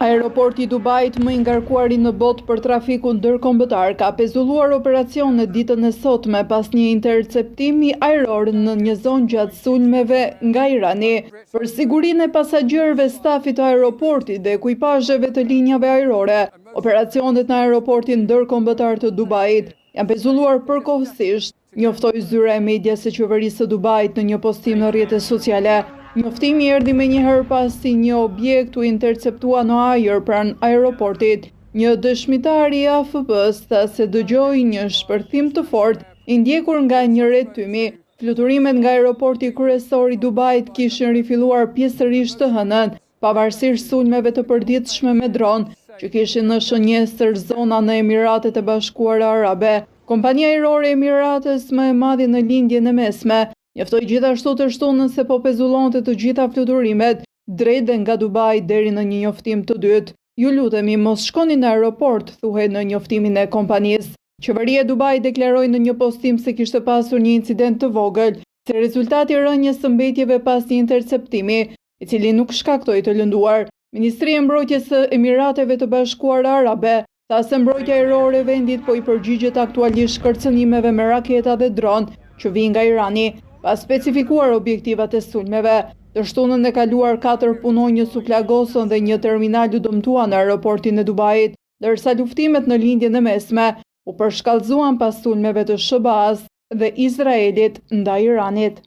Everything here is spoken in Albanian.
Aeroporti i Dubait, më i ngarkuari në botë për trafikun ndërkombëtar, ka pezulluar operacione ditën e sotme pas një interceptimi ajror në një zonë gjatë sulmeve nga Irani. Për sigurinë e pasagjerëve, stafit të aeroportit dhe ekuipazheve të linjave ajrore, operacionet në aeroportin ndërkombëtar të Dubait janë pezulluar përkohësisht, njoftoi zyra e medias së qeverisë së Dubait në një postim në rrjetet sociale. Njoftimi erdhi menjëherë pasi një objekt u interceptua në ajër pranë aeroportit. Një dëshmitar i AFP-s tha se dëgjoi një shpërthim të fortë i ndjekur nga një rrethymi. Fluturimet nga aeroporti kryesor i Dubait kishin rifilluar pjesërisht të hënën, pavarësisht sulmeve të përditshme me dron që kishin në shënjestër zona në Emiratet e Bashkuara Arabe. Kompania ajrore Emirates më e madhe në lindjen e mesme njoftoi gjithashtu të shtunën se po pezullonte të gjitha fluturimet drejt dhe nga Dubai deri në një njoftim të dytë. Ju lutemi mos shkoni në aeroport, thuhet në njoftimin e kompanisë. Qeveria e Dubai deklaroi në një postim se kishte pasur një incident të vogël, si rezultati i rënjes së mbetjeve pas një interceptimi, i cili nuk shkaktoi të lënduar. Ministria e Mbrojtjes së Emirateve të Bashkuara Arabe tha se mbrojtja ajrore e vendit po i përgjigjet aktualisht kërcënimeve me raketa dhe dron që vijnë nga Irani. Pa specifikuar objektivat e sulmeve, të shtunën e kaluar 4 punonjës u plagosën dhe një terminal u dëmtua në aeroportin e Dubait, ndërsa luftimet në lindjen e mesme u përshkallëzuan pas sulmeve të SBA-s dhe Izraelit ndaj Iranit.